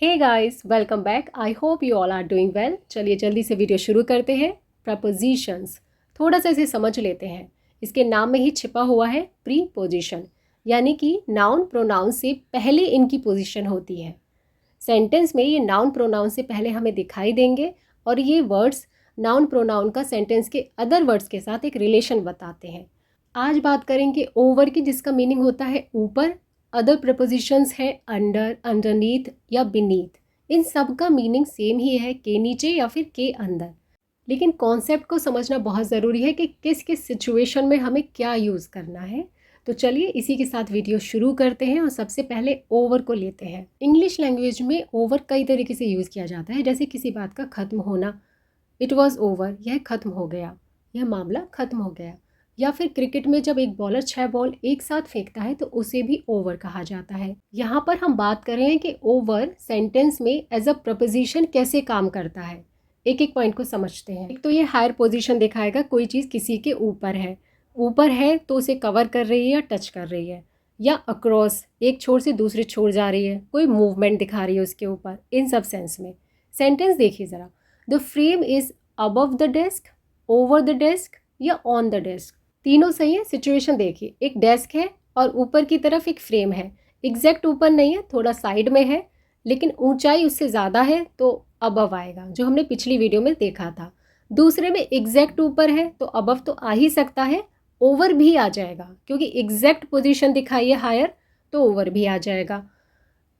Hey guys, welcome back. I hope you all are doing well. चलिए जल्दी से video शुरू करते हैं। प्रपोजिशंस थोड़ा सा इसे समझ लेते हैं। इसके नाम में ही छिपा हुआ है प्रीपोजिशन, यानी कि नाउन प्रोनाउन से पहले इनकी पोजीशन होती है। सेंटेंस में ये नाउन प्रोनाउन से पहले हमें दिखाई देंगे और ये वर्ड्स नाउन प्रोनाउन का सेंटेंस के अदर वर्ड्स के साथ एक रिलेशन बताते हैं। आज बात करेंगे ओवर की, जिसका मीनिंग होता है ऊपर। अदर प्रपोजिशंस हैं अंडर, अंडरनीथ या बीनीथ। इन सब का मीनिंग सेम ही है, के नीचे या फिर के अंदर। लेकिन कॉन्सेप्ट को समझना बहुत ज़रूरी है कि किस किस सिचुएशन में हमें क्या यूज़ करना है। तो चलिए इसी के साथ वीडियो शुरू करते हैं और सबसे पहले ओवर को लेते हैं। इंग्लिश लैंग्वेज में ओवर कई तरीके से यूज़ किया जाता है, जैसे किसी बात का ख़त्म होना, इट वॉज ओवर, यह ख़त्म हो गया, यह मामला ख़त्म हो गया। या फिर क्रिकेट में जब एक बॉलर 6 बॉल एक साथ फेंकता है तो उसे भी ओवर कहा जाता है। यहाँ पर हम बात कर रहे हैं कि ओवर सेंटेंस में एज अ प्रपोजिशन कैसे काम करता है। एक एक पॉइंट को समझते हैं। एक तो ये हायर पोजीशन दिखाएगा, कोई चीज़ किसी के ऊपर है तो उसे कवर कर रही है या टच कर रही है, या अक्रॉस, एक छोर से दूसरे छोर जा रही है, कोई मूवमेंट दिखा रही है उसके ऊपर। इन सब सेंस में सेंटेंस देखिए ज़रा। The frame is above the desk, over the desk या ऑन द डेस्क। तीनों सही है। सिचुएशन देखिए, एक डेस्क है और ऊपर की तरफ एक फ्रेम है। एग्जैक्ट ऊपर नहीं है, थोड़ा साइड में है, लेकिन ऊंचाई उससे ज़्यादा है तो अबव आएगा, जो हमने पिछली वीडियो में देखा था। दूसरे में एग्जैक्ट ऊपर है तो अबव तो आ ही सकता है, ओवर भी आ जाएगा, क्योंकि एग्जैक्ट पोजीशन दिखाई है हायर तो ओवर भी आ जाएगा।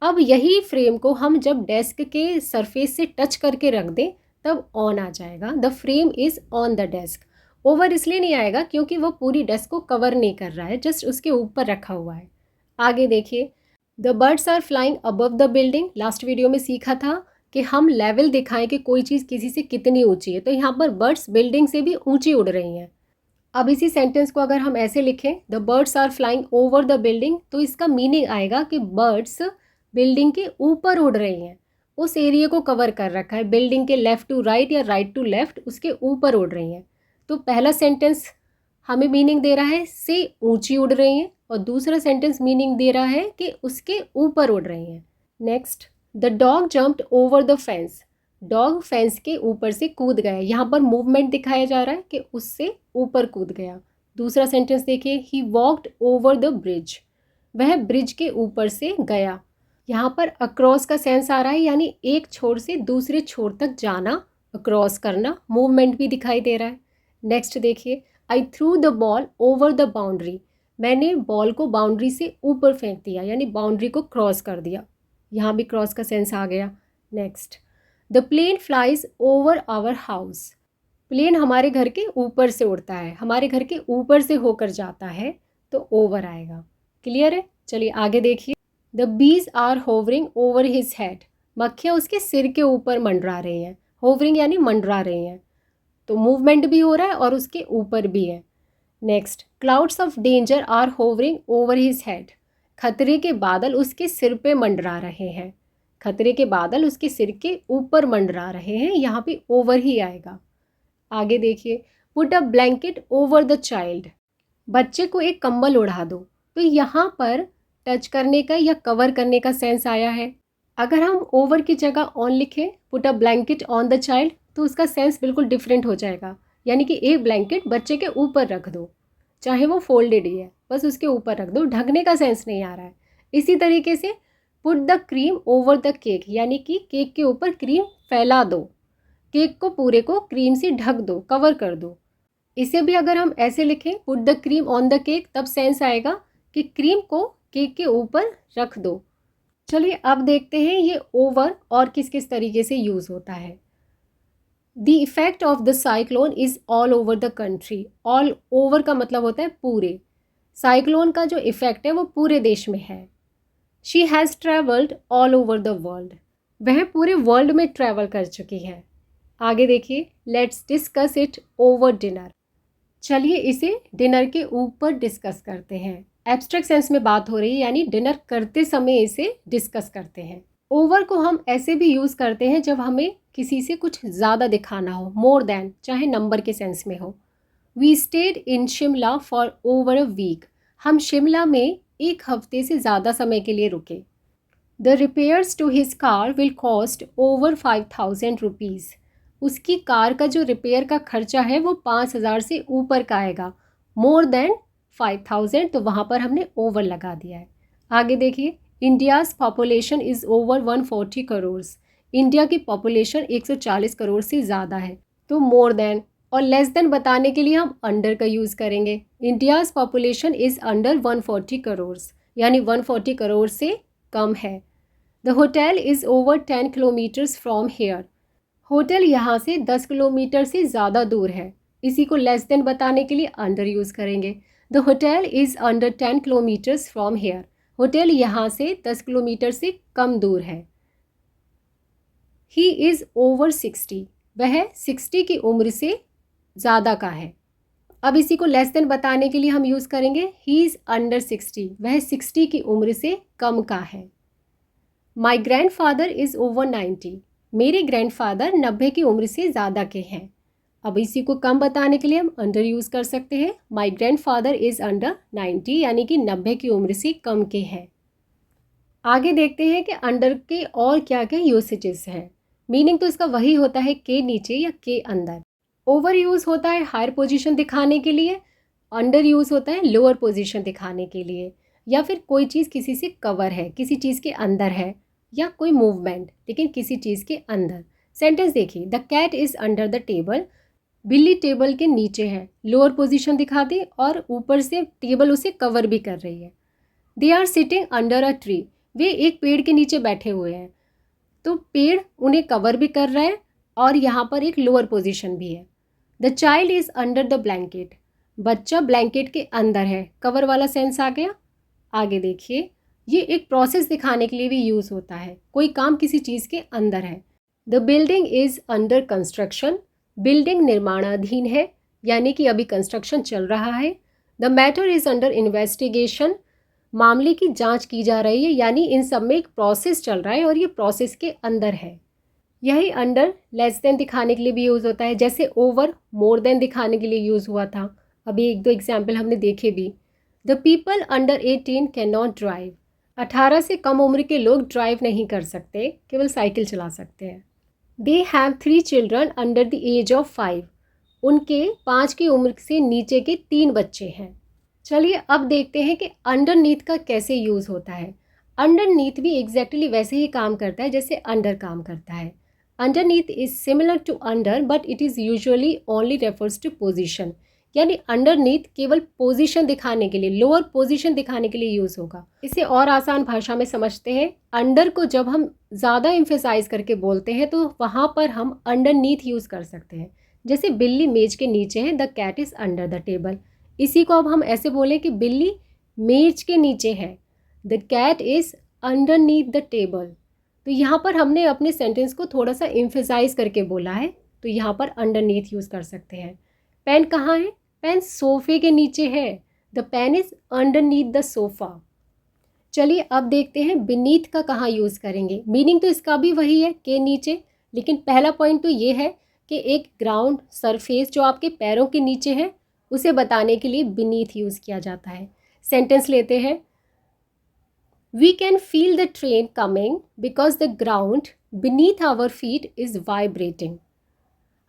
अब यही फ्रेम को हम जब डेस्क के सरफेस से टच करके रख दें तब ऑन आ जाएगा। The frame is on the desk. Over इसलिए नहीं आएगा क्योंकि वो पूरी डेस्क को कवर नहीं कर रहा है, जस्ट उसके ऊपर रखा हुआ है। आगे देखिए, the birds are flying above the building. Last video में सीखा था कि हम लेवल दिखाएं कि कोई चीज़ किसी से कितनी ऊंची है, तो यहाँ पर बर्ड्स बिल्डिंग से भी ऊंची उड़ रही हैं। अब इसी सेंटेंस को अगर हम ऐसे लिखें, the birds are flying over the building, तो इसका मीनिंग आएगा कि बर्ड्स बिल्डिंग के ऊपर उड़ रही हैं, उस एरिया को कवर कर रखा है। बिल्डिंग के लेफ़्ट टू राइट या राइट टू लेफ़्ट उसके ऊपर उड़ रही हैं। तो पहला सेंटेंस हमें मीनिंग दे रहा है से ऊंची उड़ रही हैं, और दूसरा सेंटेंस मीनिंग दे रहा है कि उसके ऊपर उड़ रही हैं। Next, the dog jumped over the fence. Dog fence के ऊपर से कूद गया। यहाँ पर मूवमेंट दिखाया जा रहा है कि उससे ऊपर कूद गया। दूसरा सेंटेंस देखिए, ही वॉक्ड ओवर द ब्रिज। वह ब्रिज के ऊपर से गया। यहाँ पर अक्रॉस का सेंस आ रहा है, यानी एक छोर से दूसरे छोर तक जाना, अक्रॉस करना। मूवमेंट भी दिखाई दे रहा है। नेक्स्ट देखिए, I threw the ball over the boundary. मैंने बॉल को बाउंड्री से ऊपर फेंक दिया, यानी बाउंड्री को क्रॉस कर दिया। यहाँ भी क्रॉस का सेंस आ गया। Next, the plane flies over our house. Plane हमारे घर के ऊपर से उड़ता है, हमारे घर के ऊपर से होकर जाता है, तो ओवर आएगा। क्लियर है? चलिए आगे देखिए, the bees are hovering over his head. मक्खियाँ उसके सिर के ऊपर मंडरा रही हैं। होवरिंग यानी मंडरा रही हैं, तो मूवमेंट भी हो रहा है और उसके ऊपर भी है। Next, clouds of danger are hovering over his head. खतरे के बादल उसके सिर पे मंडरा रहे हैं। खतरे के बादल उसके सिर के ऊपर मंडरा रहे हैं, यहाँ पे ओवर ही आएगा। आगे देखिए, put a blanket over the child. बच्चे को एक कंबल ओढ़ा दो। तो यहाँ पर टच करने का या कवर करने का सेंस आया है। अगर हम ओवर की जगह ऑन लिखें, put a blanket on the child, तो उसका सेंस बिल्कुल डिफरेंट हो जाएगा। यानी कि एक ब्लैंकेट बच्चे के ऊपर रख दो, चाहे वो फोल्डेड ही है, बस उसके ऊपर रख दो, ढकने का सेंस नहीं आ रहा है। इसी तरीके से put the cream over the cake, यानी कि केक के ऊपर क्रीम फैला दो, केक को पूरे को क्रीम से ढक दो, कवर कर दो। इसे भी अगर हम ऐसे लिखें, put the cream on the cake, तब सेंस आएगा कि क्रीम को केक के ऊपर रख दो। चलिए अब देखते हैं ये ओवर और किस किस तरीके से यूज़ होता है। The effect of the cyclone is all over the country. All over का मतलब होता है पूरे। साइक्लोन का जो इफेक्ट है वो पूरे देश में है। She has travelled all over the world. वह पूरे वर्ल्ड में ट्रैवल कर चुकी है। आगे देखिए, let's discuss it over dinner. चलिए इसे डिनर के ऊपर डिस्कस करते हैं। एब्स्ट्रैक्ट सेंस में बात हो रही है, यानी डिनर करते समय इसे डिस्कस करते हैं। ओवर को हम ऐसे भी यूज़ करते हैं जब हमें किसी से कुछ ज़्यादा दिखाना हो, मोर देन, चाहे नंबर के सेंस में हो। We stayed in Shimla for over a week. हम शिमला में एक हफ्ते से ज़्यादा समय के लिए रुके। The repairs to his car will cost over 5,000 rupees. उसकी कार का जो रिपेयर का खर्चा है वो 5,000 से ऊपर का आएगा। मोर देन 5,000, तो वहाँ पर हमने ओवर लगा दिया है। आगे देखिए, India's population is over 140 crore. India की पॉपुलेशन 140 करोड़ से ज़्यादा है। तो मोर देन और लेस देन बताने के लिए हम अंडर का यूज़ करेंगे। India's population is under 140 crore, यानी 140 करोड़ से कम है। The hotel is over 10 kilometres from here. Hotel यहाँ से 10 किलोमीटर से ज़्यादा दूर है। इसी को लेस देन बताने के लिए अंडर यूज़ करेंगे। The hotel is under 10 kilometres from here. Hotel यहाँ से 10 किलोमीटर से कम दूर है। He is over 60। वह 60 की उम्र से ज़्यादा का है। अब इसी को लेस देन बताने के लिए हम यूज़ करेंगे ही इज़ अंडर 60। वह 60 की उम्र से कम का है। माई ग्रैंडफादर इज़ ओवर 90। मेरे ग्रैंडफादर 90 की उम्र से ज़्यादा के हैं। अब इसी को कम बताने के लिए हम अंडर यूज़ कर सकते हैं। माई ग्रैंडफादर इज़ अंडर 90, यानी कि 90 की उम्र से कम के हैं। आगे देखते हैं कि अंडर के और क्या क्या यूसेजेस हैं। मीनिंग तो इसका वही होता है के नीचे या के अंदर। ओवर यूज़ होता है हायर पोजीशन दिखाने के लिए, अंडर यूज़ होता है लोअर पोजीशन दिखाने के लिए, या फिर कोई चीज़ किसी से कवर है, किसी चीज़ के अंदर है, या कोई मूवमेंट लेकिन किसी चीज़ के अंदर। सेंटेंस देखिए, the cat is under the table. बिल्ली टेबल के नीचे है, लोअर पोजीशन दिखा दी और ऊपर से टेबल उसे कवर भी कर रही है। They are sitting under a tree. वे एक पेड़ के नीचे बैठे हुए हैं, तो पेड़ उन्हें कवर भी कर रहा है और यहाँ पर एक लोअर पोजीशन भी है। The child is under the blanket. बच्चा ब्लैंकेट के अंदर है, कवर वाला सेंस आ गया। आगे देखिए, ये एक प्रोसेस दिखाने के लिए भी यूज़ होता है, कोई काम किसी चीज़ के अंदर है। The building is under construction. Building निर्माणाधीन है, यानी कि अभी कंस्ट्रक्शन चल रहा है। The matter is under investigation. मामले की जांच की जा रही है, यानी इन सब में एक प्रोसेस चल रहा है और ये प्रोसेस के अंदर है। यही अंडर लेस देन दिखाने के लिए भी यूज़ होता है, जैसे ओवर मोर देन दिखाने के लिए यूज़ हुआ था। अभी एक दो एग्जाम्पल हमने देखे भी। The people under 18 can not drive. 18 से कम उम्र के लोग ड्राइव नहीं कर सकते, केवल साइकिल चला सकते हैं। They have 3 children under the age of 5। उनके 5 की उम्र से नीचे के 3 बच्चे हैं। चलिए अब देखते हैं कि अंडरनीथ का कैसे यूज़ होता है। अंडरनीथ भी एग्जैक्टली वैसे ही काम करता है जैसे अंडर काम करता है। Underneath is similar to under but it is usually only refers to position, यानी अंडरनीथ केवल पोजीशन दिखाने के लिए, लोअर पोजीशन दिखाने के लिए यूज़ होगा। इसे और आसान भाषा में समझते हैं। अंडर को जब हम ज़्यादा एम्फेसाइज करके बोलते हैं तो वहाँ पर हम अंडरनीथ यूज़ कर सकते हैं। जैसे बिल्ली मेज के नीचे है, the cat is under the table. इसी को अब हम ऐसे बोलें कि बिल्ली मेज के नीचे है, the cat is underneath the table. तो यहाँ पर हमने अपने सेंटेंस को थोड़ा सा एम्फेसाइज करके बोला है, तो यहाँ पर अंडरनीथ यूज़ कर सकते हैं। पेन कहाँ है? पेन सोफे के नीचे है, the pen is underneath the sofa. चलिए अब देखते हैं बीनीथ का कहाँ यूज़ करेंगे। मीनिंग तो इसका भी वही है, के नीचे, लेकिन पहला पॉइंट तो ये है कि एक ग्राउंड सरफेस जो आपके पैरों के नीचे है उसे बताने के लिए बीनीथ यूज़ किया जाता है। सेंटेंस लेते हैं, we can feel the train coming because the ground beneath our feet is vibrating.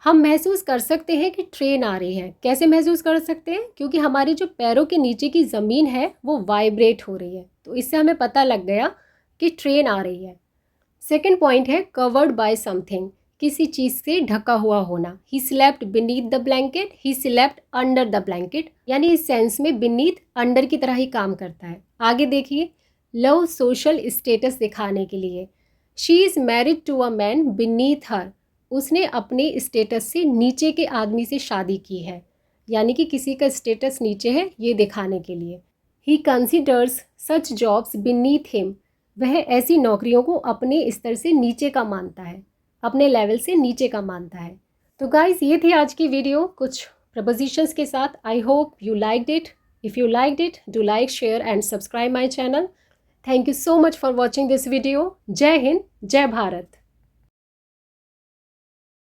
हम महसूस कर सकते हैं कि ट्रेन आ रही है। कैसे महसूस कर सकते हैं? क्योंकि हमारे जो पैरों के नीचे की ज़मीन है वो वाइब्रेट हो रही है, तो इससे हमें पता लग गया कि ट्रेन आ रही है। सेकेंड पॉइंट है कवर्ड बाय समथिंग, किसी चीज़ से ढका हुआ होना। He slept beneath the blanket, he slept under the blanket, यानी इस सेंस में बीनीथ अंडर की तरह ही काम करता है। आगे देखिए, लव सोशल स्टेटस दिखाने के लिए, she is married to a man beneath her. उसने अपने स्टेटस से नीचे के आदमी से शादी की है, यानी कि किसी का स्टेटस नीचे है ये दिखाने के लिए। ही कंसिडर्स सच जॉब्स बीनीथ हिम। वह ऐसी नौकरियों को अपने स्तर से नीचे का मानता है, अपने लेवल से नीचे का मानता है। तो गाइस, ये थी आज की वीडियो कुछ प्रपोजिशंस के साथ। आई hope you liked it. If you liked it, do like, share and subscribe my channel. Thank you so much for watching this video. जय हिंद, जय भारत।